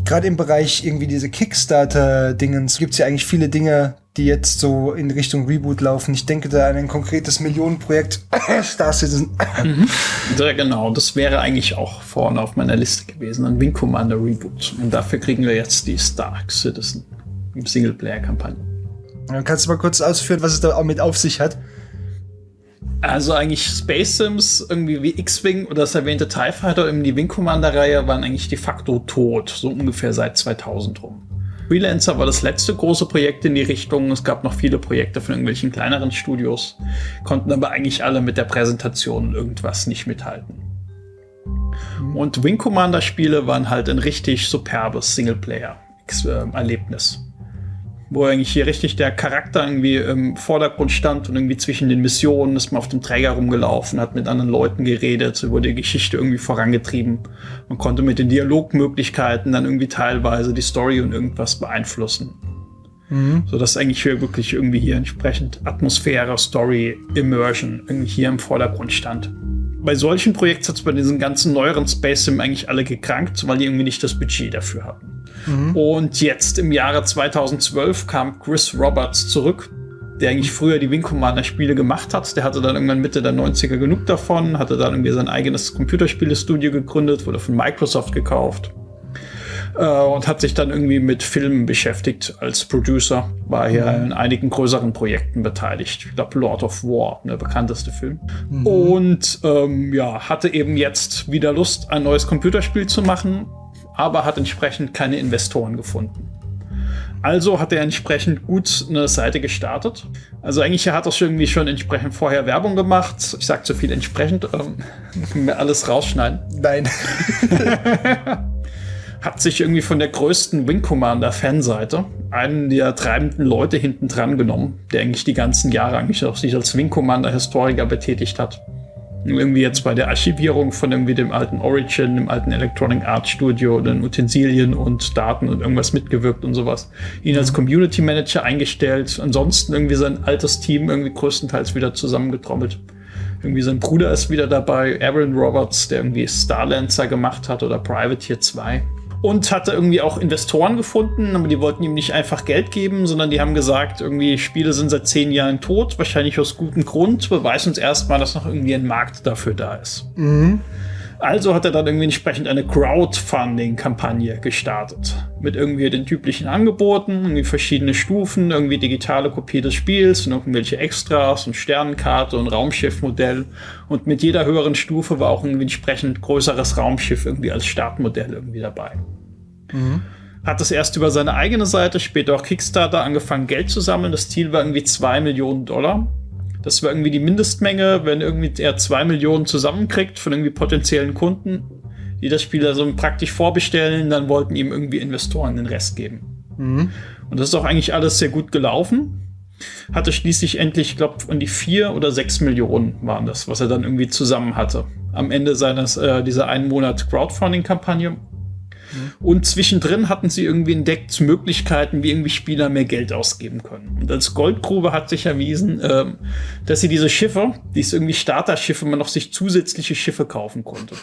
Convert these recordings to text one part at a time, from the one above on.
gerade im Bereich irgendwie diese Kickstarter-Dingens gibt's ja eigentlich viele Dinge, die jetzt so in Richtung Reboot laufen. Ich denke da an ein konkretes Millionenprojekt Star Citizen. Ja, genau, das wäre eigentlich auch vorne auf meiner Liste gewesen, ein Wing Commander Reboot. Und dafür kriegen wir jetzt die Star Citizen Singleplayer-Kampagne. Kannst du mal kurz ausführen, was es da auch mit auf sich hat? Also eigentlich Space Sims, irgendwie wie X-Wing oder das erwähnte TIE Fighter in die Wing Commander-Reihe waren eigentlich de facto tot, so ungefähr seit 2000 rum. Freelancer war das letzte große Projekt in die Richtung. Es gab noch viele Projekte von irgendwelchen kleineren Studios, konnten aber eigentlich alle mit der Präsentation irgendwas nicht mithalten. Und Wing Commander-Spiele waren halt ein richtig superbes Singleplayer-Erlebnis. Wo eigentlich hier richtig der Charakter irgendwie im Vordergrund stand und irgendwie zwischen den Missionen ist man auf dem Träger rumgelaufen, hat mit anderen Leuten geredet, so wurde die Geschichte irgendwie vorangetrieben. Man konnte mit den Dialogmöglichkeiten dann irgendwie teilweise die Story und irgendwas beeinflussen. So dass eigentlich hier wirklich irgendwie hier entsprechend Atmosphäre, Story, Immersion irgendwie hier im Vordergrund stand. Bei solchen Projekten hat es bei diesen ganzen neueren Space Sim eigentlich alle gekrankt, weil die irgendwie nicht das Budget dafür hatten. Und jetzt im Jahre 2012 kam Chris Roberts zurück, der eigentlich früher die Wing Commander Spiele gemacht hat. Der hatte dann irgendwann Mitte der 90er genug davon, hatte dann irgendwie sein eigenes Computerspielestudio gegründet, wurde von Microsoft gekauft und hat sich dann irgendwie mit Filmen beschäftigt als Producer, war hier in einigen größeren Projekten beteiligt. Ich glaube Lord of War, der bekannteste Film. Und hatte eben jetzt wieder Lust, ein neues Computerspiel zu machen, aber hat entsprechend keine Investoren gefunden. Also hat er entsprechend gut eine Seite gestartet. Also eigentlich hat er irgendwie schon entsprechend vorher Werbung gemacht. Ich sag zu viel entsprechend, mir alles rausschneiden. Nein. Hat sich irgendwie von der größten Wing Commander Fanseite einen der treibenden Leute hinten dran genommen, der eigentlich die ganzen Jahre eigentlich auch sich als Wing Commander Historiker betätigt hat. Irgendwie jetzt bei der Archivierung von irgendwie dem alten Origin, dem alten Electronic Arts Studio, den Utensilien und Daten und irgendwas mitgewirkt und sowas. Ihn als Community Manager eingestellt. Ansonsten irgendwie sein altes Team irgendwie größtenteils wieder zusammengetrommelt. Irgendwie sein Bruder ist wieder dabei, Aaron Roberts, der irgendwie Starlancer gemacht hat oder Privateer 2. Und hatte irgendwie auch Investoren gefunden, aber die wollten ihm nicht einfach Geld geben, sondern die haben gesagt, irgendwie Spiele sind seit 10 Jahren tot, wahrscheinlich aus gutem Grund, beweis uns erstmal, dass noch irgendwie ein Markt dafür da ist. Also hat er dann irgendwie entsprechend eine Crowdfunding-Kampagne gestartet. Mit irgendwie den typischen Angeboten, irgendwie verschiedene Stufen, irgendwie digitale Kopie des Spiels und irgendwelche Extras und Sternenkarte und Raumschiffmodell. Und mit jeder höheren Stufe war auch irgendwie entsprechend größeres Raumschiff irgendwie als Startmodell irgendwie dabei. Hat es erst über seine eigene Seite, später auch Kickstarter angefangen, Geld zu sammeln. Das Ziel war irgendwie $2 Millionen. Das war irgendwie die Mindestmenge, wenn irgendwie er 2 Millionen zusammenkriegt von irgendwie potenziellen Kunden, die das Spiel also praktisch vorbestellen, dann wollten ihm irgendwie Investoren den Rest geben. Und das ist auch eigentlich alles sehr gut gelaufen. Hatte schließlich endlich, ich glaube, an die 4 oder 6 Millionen waren das, was er dann irgendwie zusammen hatte. Am Ende dieser 1 Monat Crowdfunding-Kampagne. Und zwischendrin hatten sie irgendwie entdeckt Möglichkeiten, wie irgendwie Spieler mehr Geld ausgeben können. Und als Goldgrube hat sich erwiesen, dass sie diese Schiffe, diese irgendwie Starterschiffe, man noch sich zusätzliche Schiffe kaufen konnte.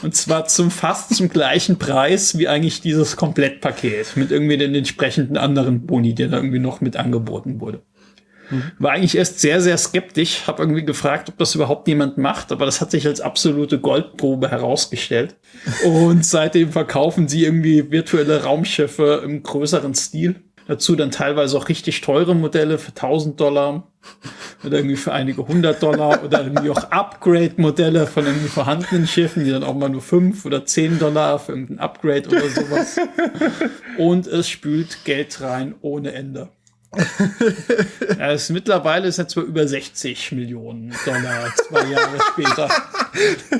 Und zwar fast zum gleichen Preis wie eigentlich dieses Komplettpaket mit irgendwie den entsprechenden anderen Boni, der da irgendwie noch mit angeboten wurde. War eigentlich erst sehr, sehr skeptisch, habe irgendwie gefragt, ob das überhaupt jemand macht, aber das hat sich als absolute Goldgrube herausgestellt. Und seitdem verkaufen sie irgendwie virtuelle Raumschiffe im größeren Stil. Dazu dann teilweise auch richtig teure Modelle für $1.000 oder irgendwie für einige $100 oder irgendwie auch Upgrade-Modelle von irgendwie vorhandenen Schiffen, die dann auch mal nur $5 oder $10 für irgendein Upgrade oder sowas. Und es spült Geld rein ohne Ende. Mittlerweile ist er zwar über $60 Millionen, 2 Jahre später.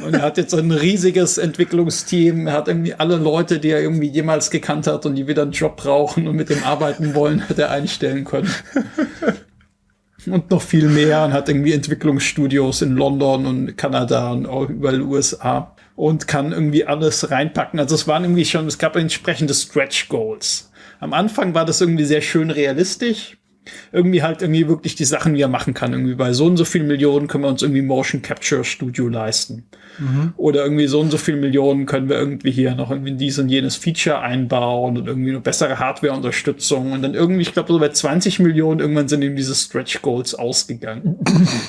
Und er hat jetzt ein riesiges Entwicklungsteam. Er hat irgendwie alle Leute, die er irgendwie jemals gekannt hat und die wieder einen Job brauchen und mit dem arbeiten wollen, hat er einstellen können. Und noch viel mehr. Und hat irgendwie Entwicklungsstudios in London und Kanada und auch überall USA. Und kann irgendwie alles reinpacken. Also es gab entsprechende Stretch Goals. Am Anfang war das irgendwie sehr schön realistisch. irgendwie halt irgendwie wirklich die Sachen, die er machen kann. Irgendwie bei so und so viel Millionen können wir uns irgendwie Motion Capture Studio leisten. Oder irgendwie so und so viel Millionen können wir irgendwie hier noch irgendwie dies und jenes Feature einbauen und irgendwie eine bessere Hardware-Unterstützung. Und dann irgendwie, ich glaube, so bei 20 Millionen irgendwann sind ihm diese Stretch Goals ausgegangen.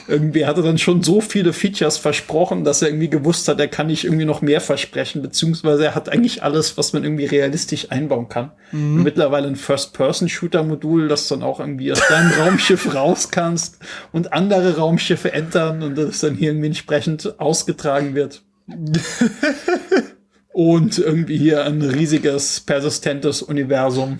Irgendwie hat er dann schon so viele Features versprochen, dass er irgendwie gewusst hat, er kann nicht irgendwie noch mehr versprechen, beziehungsweise er hat eigentlich alles, was man irgendwie realistisch einbauen kann. Und mittlerweile ein First-Person-Shooter-Modul, das dann auch irgendwie aus deinem Raumschiff raus kannst und andere Raumschiffe entern und das dann hier irgendwie entsprechend ausgetragen wird. Und irgendwie hier ein riesiges, persistentes Universum,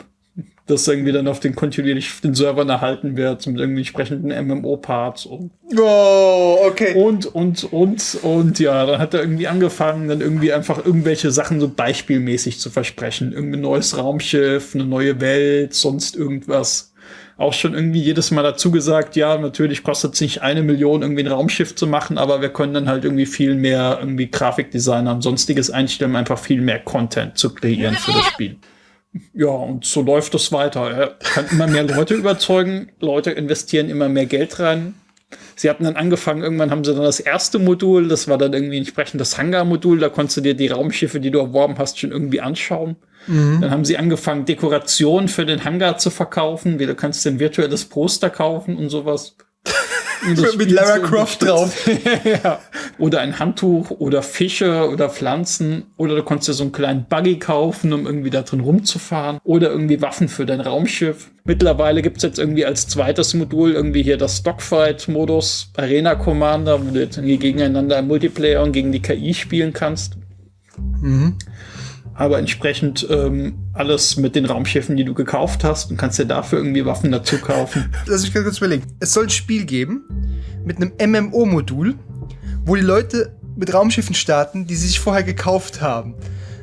das irgendwie dann auf den kontinuierlich auf den Servern erhalten wird, mit irgendwie entsprechenden MMO-Parts und okay. Und ja, dann hat er irgendwie angefangen, dann irgendwie einfach irgendwelche Sachen so beispielmäßig zu versprechen. Irgendein neues Raumschiff, eine neue Welt, sonst irgendwas. Auch schon irgendwie jedes Mal dazu gesagt, ja, natürlich kostet es nicht 1 Million, irgendwie ein Raumschiff zu machen, aber wir können dann halt irgendwie viel mehr irgendwie Grafikdesigner und sonstiges einstellen, um einfach viel mehr Content zu kreieren für das Spiel. Ja, und so läuft es weiter. Er kann immer mehr Leute überzeugen, Leute investieren immer mehr Geld rein. Sie hatten dann angefangen, irgendwann haben sie dann das erste Modul, das war dann irgendwie entsprechend das Hangar-Modul, da konntest du dir die Raumschiffe, die du erworben hast, schon irgendwie anschauen. Dann haben sie angefangen, Dekorationen für den Hangar zu verkaufen, wie du kannst dir ein virtuelles Poster kaufen und sowas. Mit Lara Croft drauf. Ja. Oder ein Handtuch oder Fische oder Pflanzen. Oder du konntest dir so einen kleinen Buggy kaufen, um irgendwie da drin rumzufahren. Oder irgendwie Waffen für dein Raumschiff. Mittlerweile gibt's jetzt irgendwie als zweites Modul irgendwie hier das Dogfight-Modus, Arena Commander, wo du jetzt irgendwie gegeneinander im Multiplayer und gegen die KI spielen kannst. Aber entsprechend alles mit den Raumschiffen, die du gekauft hast, und kannst dir dafür irgendwie Waffen dazu kaufen. Lass mich ganz kurz überlegen. Es soll ein Spiel geben mit einem MMO-Modul, wo die Leute mit Raumschiffen starten, die sie sich vorher gekauft haben.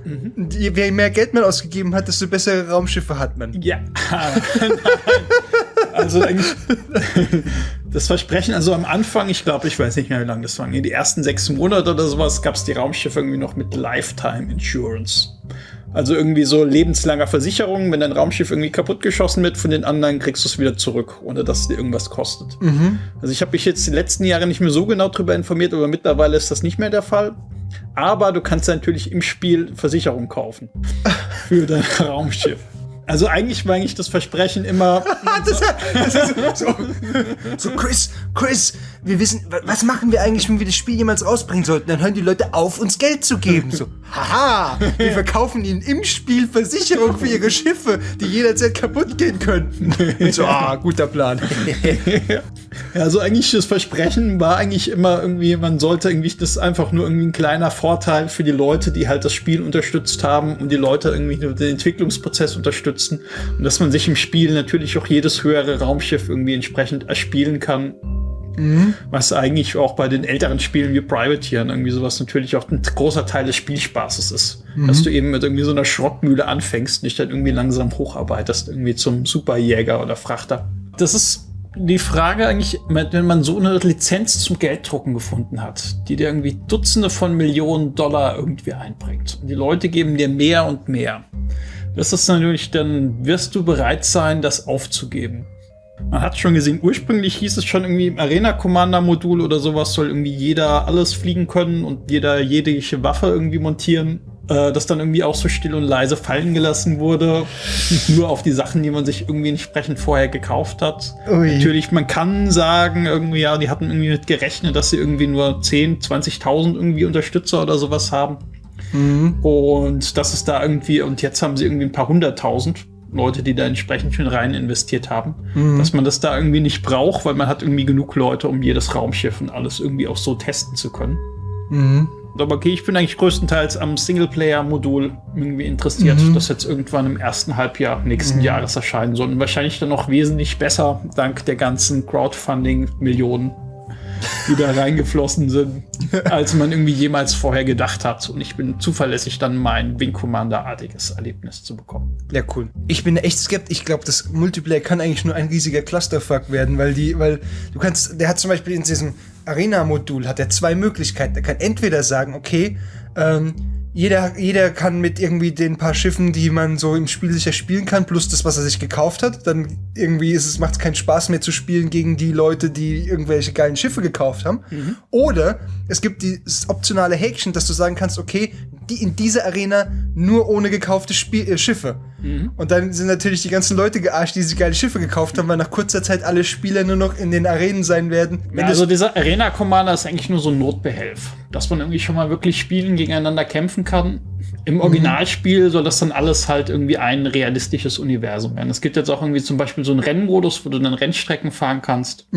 Und je mehr Geld man ausgegeben hat, desto bessere Raumschiffe hat man. Ja. Nein. Also eigentlich das Versprechen, also am Anfang, ich weiß nicht mehr, wie lange das war, die ersten 6 Monate oder sowas, gab es die Raumschiffe irgendwie noch mit Lifetime Insurance. Also irgendwie so lebenslanger Versicherung, wenn dein Raumschiff irgendwie kaputtgeschossen wird von den anderen, kriegst du es wieder zurück, ohne dass es dir irgendwas kostet. Also ich habe mich jetzt die letzten Jahre nicht mehr so genau drüber informiert, aber mittlerweile ist das nicht mehr der Fall. Aber du kannst natürlich im Spiel Versicherung kaufen für dein Raumschiff. Also eigentlich war das Versprechen immer... das ist so Chris, wir wissen, was machen wir eigentlich, wenn wir das Spiel jemals rausbringen sollten? Dann hören die Leute auf, uns Geld zu geben. So, haha, wir verkaufen ihnen im Spiel Versicherung für ihre Schiffe, die jederzeit kaputt gehen könnten. Und so, guter Plan. Also eigentlich das Versprechen war eigentlich immer irgendwie, man sollte irgendwie, das ist einfach nur irgendwie ein kleiner Vorteil für die Leute, die halt das Spiel unterstützt haben und die Leute irgendwie den Entwicklungsprozess unterstützen und dass man sich im Spiel natürlich auch jedes höhere Raumschiff irgendwie entsprechend erspielen kann. Was eigentlich auch bei den älteren Spielen wie Privateer irgendwie sowas natürlich auch ein großer Teil des Spielspaßes ist. Dass du eben mit irgendwie so einer Schrottmühle anfängst, nicht dann irgendwie langsam hocharbeitest, irgendwie zum Superjäger oder Frachter. Das ist die Frage eigentlich, wenn man so eine Lizenz zum Gelddrucken gefunden hat, die dir irgendwie Dutzende von Millionen Dollar irgendwie einbringt. Und die Leute geben dir mehr und mehr. Das ist natürlich, dann wirst du bereit sein, das aufzugeben. Man hat schon gesehen, ursprünglich hieß es schon irgendwie im Arena-Commander-Modul oder sowas soll irgendwie jeder alles fliegen können und jeder jegliche Waffe irgendwie montieren. Das dann irgendwie auch so still und leise fallen gelassen wurde. Nur auf die Sachen, die man sich irgendwie entsprechend vorher gekauft hat. Ui. Natürlich, man kann sagen, irgendwie, ja, die hatten irgendwie mit gerechnet, dass sie irgendwie nur 10.000, 20.000 irgendwie Unterstützer oder sowas haben. Und das ist da irgendwie, und jetzt haben sie irgendwie ein paar 100.000 Leute, die da entsprechend schon rein investiert haben, dass man das da irgendwie nicht braucht, weil man hat irgendwie genug Leute, um jedes Raumschiff und alles irgendwie auch so testen zu können. Aber okay, ich bin eigentlich größtenteils am Singleplayer-Modul irgendwie interessiert, das jetzt irgendwann im ersten Halbjahr nächsten Jahres erscheinen soll und wahrscheinlich dann noch wesentlich besser, dank der ganzen Crowdfunding-Millionen, die da reingeflossen sind, als man irgendwie jemals vorher gedacht hat. Und ich bin zuverlässig, dann mein Wing Commander-artiges Erlebnis zu bekommen. Ja, cool. Ich bin echt skeptisch. Ich glaube, das Multiplayer kann eigentlich nur ein riesiger Clusterfuck werden, weil du kannst, der hat zum Beispiel in diesem Arena-Modul hat er 2 Möglichkeiten. Er kann entweder sagen, okay, Jeder kann mit irgendwie den paar Schiffen, die man so im Spiel sicher spielen kann, plus das, was er sich gekauft hat, dann irgendwie macht es keinen Spaß mehr zu spielen gegen die Leute, die irgendwelche geilen Schiffe gekauft haben. Oder es gibt das optionale Häkchen, dass du sagen kannst, okay, in dieser Arena nur ohne gekaufte Schiffe. Und dann sind natürlich die ganzen Leute gearscht, die diese geile Schiffe gekauft haben, weil nach kurzer Zeit alle Spieler nur noch in den Arenen sein werden. Ja, also dieser Arena-Commander ist eigentlich nur so ein Notbehelf, dass man irgendwie schon mal wirklich spielen, gegeneinander kämpfen kann. Im Originalspiel soll das dann alles halt irgendwie ein realistisches Universum werden. Es gibt jetzt auch irgendwie zum Beispiel so einen Rennmodus, wo du dann Rennstrecken fahren kannst.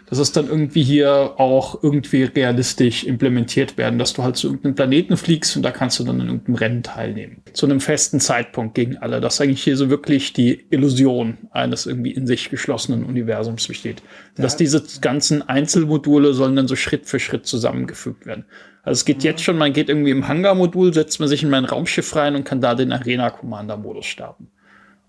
Das ist dann irgendwie hier auch irgendwie realistisch implementiert werden, dass du halt zu irgendeinem Planeten fliegst und da kannst du dann in irgendeinem Rennen teilnehmen. Zu einem festen Zeitpunkt gegen alle. Dass eigentlich hier so wirklich die Illusion eines irgendwie in sich geschlossenen Universums besteht. Ja. Dass diese ganzen Einzelmodule sollen dann so Schritt für Schritt zusammengefügt werden. Also es geht jetzt schon, man geht irgendwie im Hangar-Modul, setzt man sich in mein Raumschiff rein und kann da den Arena-Commander-Modus starten.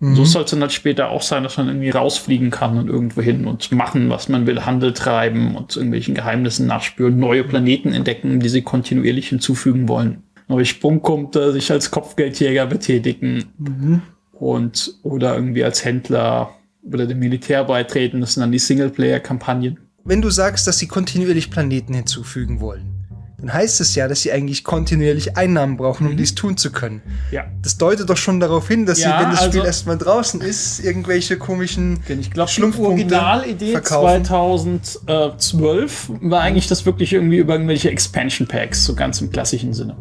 So soll es dann halt später auch sein, dass man irgendwie rausfliegen kann und irgendwo hin und machen, was man will, Handel treiben und irgendwelchen Geheimnissen nachspüren, neue Planeten entdecken, die sie kontinuierlich hinzufügen wollen. Neue Sprungpunkte, sich als Kopfgeldjäger betätigen oder irgendwie als Händler oder dem Militär beitreten. Das sind dann die Singleplayer-Kampagnen. Wenn du sagst, dass sie kontinuierlich Planeten hinzufügen wollen, dann heißt es ja, dass sie eigentlich kontinuierlich Einnahmen brauchen, um dies tun zu können. Ja. Das deutet doch schon darauf hin, dass sie, wenn das Spiel erstmal draußen ist, irgendwelche komischen Schlumpfpunkte die Originalidee verkaufen. 2012 war eigentlich das wirklich irgendwie über irgendwelche Expansion Packs, so ganz im klassischen Sinne.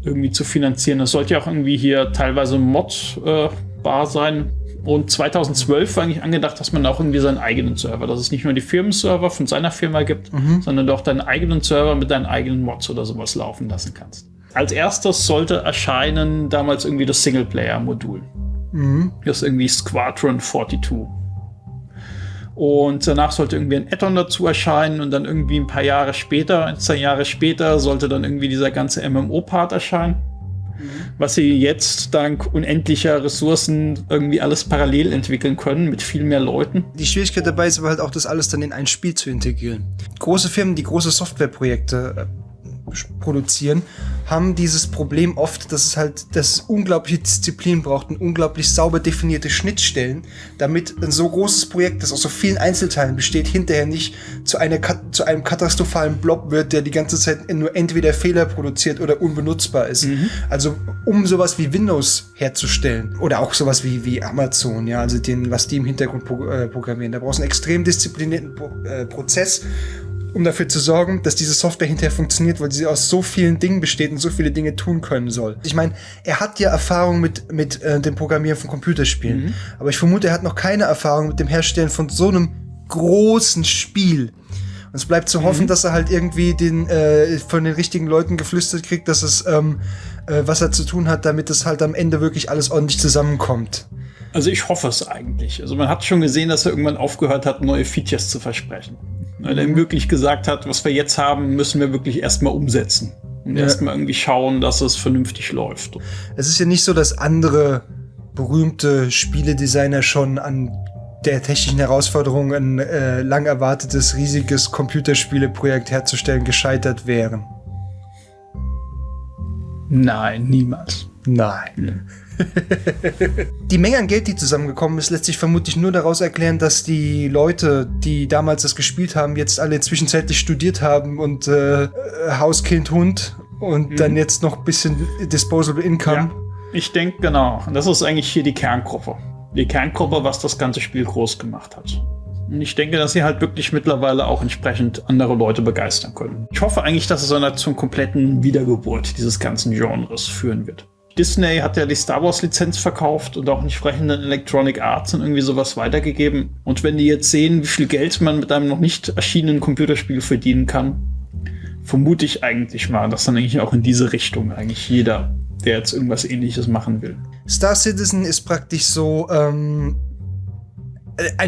Irgendwie zu finanzieren. Das sollte ja auch irgendwie hier teilweise Mod-bar sein. Und 2012 war eigentlich angedacht, dass man auch irgendwie seinen eigenen Server, dass es nicht nur die Firmenserver von seiner Firma gibt, sondern auch deinen eigenen Server mit deinen eigenen Mods oder sowas laufen lassen kannst. Als erstes sollte erscheinen damals irgendwie das Singleplayer-Modul. Das ist irgendwie Squadron 42. Und danach sollte irgendwie ein Add-on dazu erscheinen und dann irgendwie ein paar Jahre später, 2 Jahre später, sollte dann irgendwie dieser ganze MMO-Part erscheinen. Was sie jetzt dank unendlicher Ressourcen irgendwie alles parallel entwickeln können mit viel mehr Leuten. Die Schwierigkeit dabei ist aber halt auch, das alles dann in ein Spiel zu integrieren. Große Firmen, die große Softwareprojekte produzieren, haben dieses Problem oft, dass es unglaubliche Disziplin braucht und unglaublich sauber definierte Schnittstellen, damit ein so großes Projekt, das aus so vielen Einzelteilen besteht, hinterher nicht zu einem katastrophalen Blob wird, der die ganze Zeit nur entweder Fehler produziert oder unbenutzbar ist. Also um sowas wie Windows herzustellen oder auch sowas wie Amazon, ja, also was die im Hintergrund programmieren, da brauchst du einen extrem disziplinierten Prozess, um dafür zu sorgen, dass diese Software hinterher funktioniert, weil sie aus so vielen Dingen besteht und so viele Dinge tun können soll. Ich meine, er hat ja Erfahrung mit dem Programmieren von Computerspielen, aber ich vermute, er hat noch keine Erfahrung mit dem Herstellen von so einem großen Spiel. Und es bleibt zu hoffen, dass er halt irgendwie von den richtigen Leuten geflüstert kriegt, dass es was er zu tun hat, damit es halt am Ende wirklich alles ordentlich zusammenkommt. Also ich hoffe es eigentlich. Also man hat schon gesehen, dass er irgendwann aufgehört hat, neue Features zu versprechen. Weil er ihm wirklich gesagt hat, was wir jetzt haben, müssen wir wirklich erstmal umsetzen. Und erstmal irgendwie schauen, dass es vernünftig läuft. Es ist ja nicht so, dass andere berühmte Spieledesigner schon an der technischen Herausforderung, ein lang erwartetes, riesiges Computerspieleprojekt herzustellen, gescheitert wären. Nein, niemals. Nein. Die Menge an Geld, die zusammengekommen ist, lässt sich vermutlich nur daraus erklären, dass die Leute, die damals das gespielt haben, jetzt alle zwischenzeitlich studiert haben und Haus, Kind, Hund und dann jetzt noch ein bisschen Disposable Income. Ja, ich denke, genau. Das ist eigentlich hier die Kerngruppe. Die Kerngruppe, was das ganze Spiel groß gemacht hat. Und ich denke, dass sie halt wirklich mittlerweile auch entsprechend andere Leute begeistern können. Ich hoffe eigentlich, dass es zur kompletten Wiedergeburt dieses ganzen Genres führen wird. Disney hat ja die Star Wars Lizenz verkauft und auch entsprechenden Electronic Arts und irgendwie sowas weitergegeben. Und wenn die jetzt sehen, wie viel Geld man mit einem noch nicht erschienenen Computerspiel verdienen kann, vermute ich eigentlich mal, dass dann eigentlich auch in diese Richtung eigentlich jeder, der jetzt irgendwas Ähnliches machen will. Star Citizen ist praktisch so ein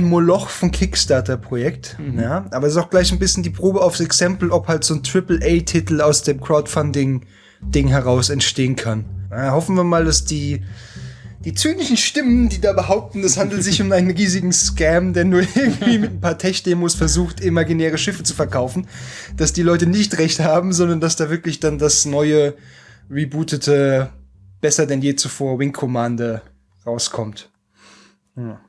Moloch von Kickstarter-Projekt, ja, aber es ist auch gleich ein bisschen die Probe aufs Exempel, ob halt so ein AAA-Titel aus dem Crowdfunding-Ding heraus entstehen kann. Hoffen wir mal, dass die zynischen Stimmen, die da behaupten, es handelt sich um einen riesigen Scam, der nur irgendwie mit ein paar Tech-Demos versucht, imaginäre Schiffe zu verkaufen, dass die Leute nicht recht haben, sondern dass da wirklich dann das neue rebootete, besser denn je zuvor Wing Commander rauskommt. Ja.